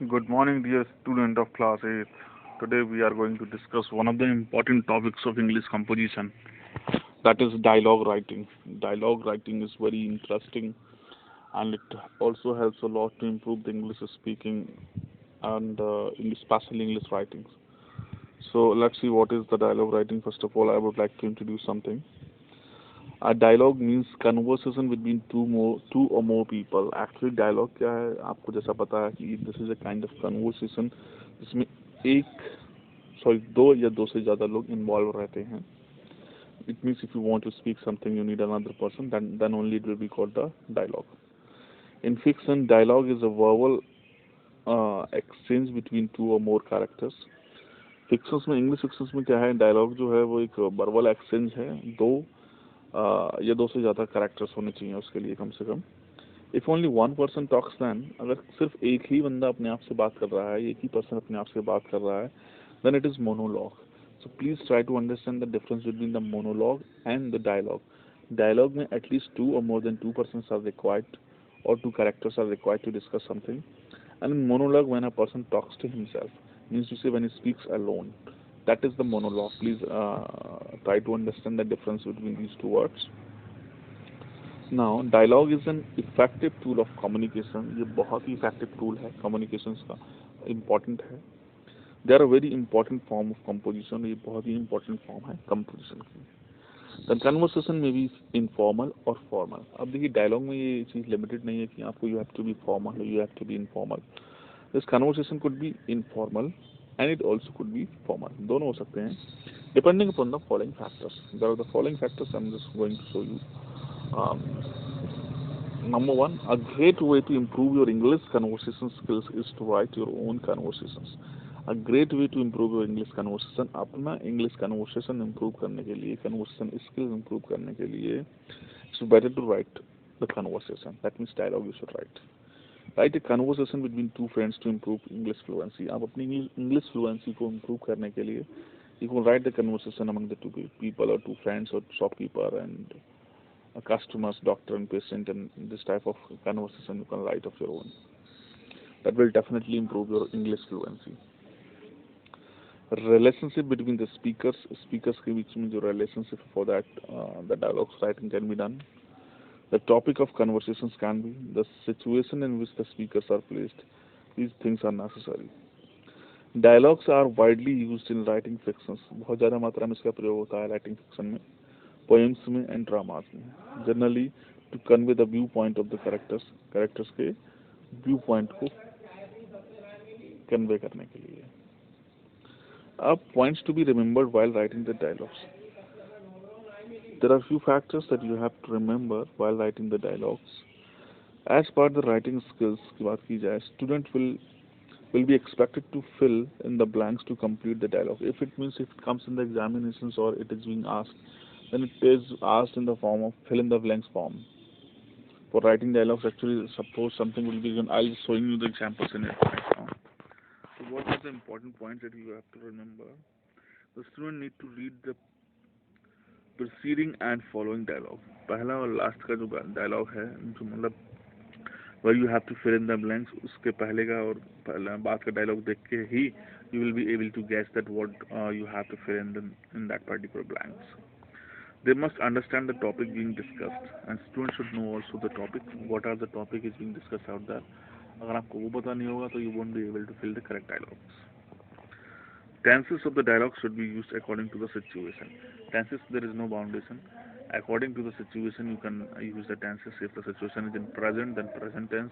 Good morning, dear student of class 8. Today we are going to discuss one of the important topics of English composition, that is dialogue writing. Dialogue writing is very interesting and it also helps a lot to improve the English speaking and especially English writings. So let's see what is the dialogue writing. First of all, I would like to introduce something. A dialogue means conversation between two or more people. Actually, dialogue क्या है आपको जैसा पता है कि this is a kind of conversation जिसमें एक दो या दो से ज़्यादा लोग involve रहते हैं. It means if you want to speak something, you need another person. Then only it will be called the dialogue. In fiction, dialogue is a verbal exchange between two or more characters. Fictions में English fictions में क्या है dialogue जो है वो एक verbal exchange है दो या दो से ज़्यादा कैरेक्टर्स होने चाहिए उसके लिए कम से कम. If only one person talks then अगर सिर्फ एक ही बंदा अपने आप से बात कर रहा है एक ही पर्सन अपने आप से बात कर रहा है then it is monologue. So please try to understand the difference between the monologue and the dialogue. Dialogue में एटलीस्ट टू और more than two persons are required or two characters are required to discuss something. And in monologue, when a person talks to himself, means to say when he speaks alone, that is the monologue. Please try to understand the difference between these two words. Now, dialogue is an effective tool of communication. ये बहुत ही effective tool है communications का, important है. They are a very important form of composition. ये बहुत ही important form है composition की. The conversation may be informal or formal. अब देखिए डायलॉग में ये चीज़ लिमिटेड नहीं है कि आपको you have to be formal or you have to be informal. This conversation could be informal and it also could be formal. दोनों हो सकते हैं depending upon the following factors. There are the following factors I'm just going to show you. Um, Number one, a great way to improve your English conversation skills is to write your own conversations. A great way to improve your English conversation, अपना English conversation improve करने के लिए, conversation skills improve करने के लिए, it's better to write the conversation. That means dialogue you should write. Write a conversation between two friends to improve English fluency. आप अपनी English fluency को improve करने के लिए, you can write the conversation among the two people or two friends or shopkeeper and customers, doctor and patient, and this type of conversation you can write of your own. That will definitely improve your English fluency. Relationship between the speakers के बीच में जो relationship for that the dialogues writing can be done. The topic of conversations can be the situation in which the speakers are placed. These things are necessary. Dialogues are widely used in writing fictions. बहुत ज़्यादा मात्रा में इसका प्रयोग होता है writing fiction में, poems में and dramas में. Generally to convey the viewpoint of the characters के viewpoint को convey करने के लिए. अब points to be remembered while writing the dialogues. There are few factors that you have to remember while writing the dialogues. As per the writing skills की बात की जाए, student will be expected to fill in the blanks to complete the dialogue. If it comes in the examinations or it is being asked, then it is asked in the form of fill in the blanks form. For writing dialogues, actually, suppose something will be given. I'll show you the examples in it right now. So what are the important points that you have to remember? The student need to read the preceding and following dialogue. पहला और last का जो dialogue है जो मतलब where you have to fill in the blanks, उसके पहले का और बाद का डायलॉग देख के ही you will be able to guess that what you have to fill in that particular blanks. They must understand the topic being discussed and students should know also the topic, what are the topic is being discussed out there. अगर आपको वो पता नहीं होगा तो you won't be able to fill the correct dialogues. Tenses of the dialogue should be used according to the situation. Tenses, there is no foundation. According to the situation, you can use the tenses. If the situation is in present, then present tense,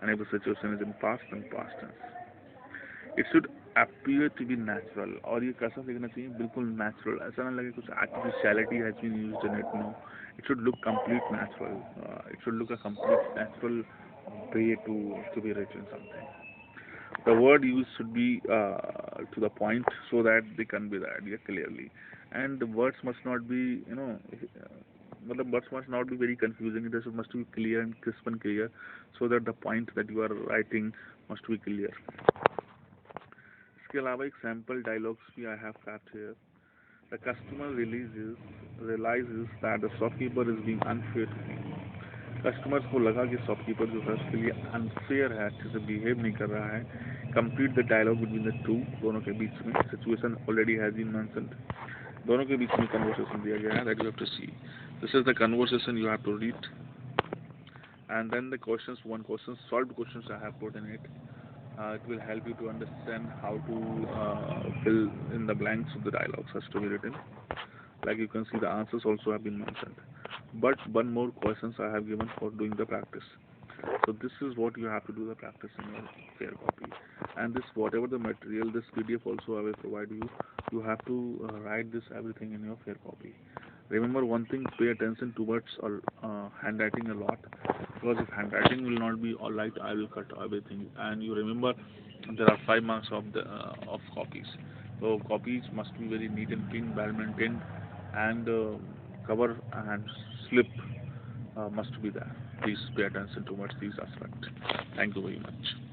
and if the situation is in past, then past tense. It should appear to be natural. और ये कैसा दिखना चाहिए? बिल्कुल natural. ऐसा ना लगे कुछ artificiality has been used in it. No, it should look complete natural. It should look a complete natural way to be written something. The word used should be to the point so that they convey the idea clearly, and the words must not be the words must not be very confusing. It must be clear and crisp and clear so that the point that you are writing must be clear. इसके अलावा एक sample dialogues भी I have kept here. The customer realizes that the shopkeeper is being unfair to him. Customers को लगा कि shopkeeper जो है उसके लिए अनफेयर है, अच्छे से बिहेव नहीं कर रहा है. Complete the dialogue between the two. दोनों के बीच में situation already has been mentioned. दोनों के बीच में conversation दिया गया है that you have to see. This is the conversation you have to read, and then the questions, one question, solved questions I have put in it. It will help you to understand how to fill in the blanks of the dialogues has to be written. Like you can see, the answers also have been mentioned. But one more questions I have given for doing the practice. So this is what you have to do the practice in your fair copy. And this, whatever the material, this PDF also I will provide you. You have to write this everything in your fair copy. Remember one thing: pay attention towards handwriting a lot, because if handwriting will not be all right, I will cut everything. And you remember there are 5 marks of the of copies. So copies must be very neat and clean, well maintained, and cover and slip must be there. Please pay attention towards these aspects. Thank you very much.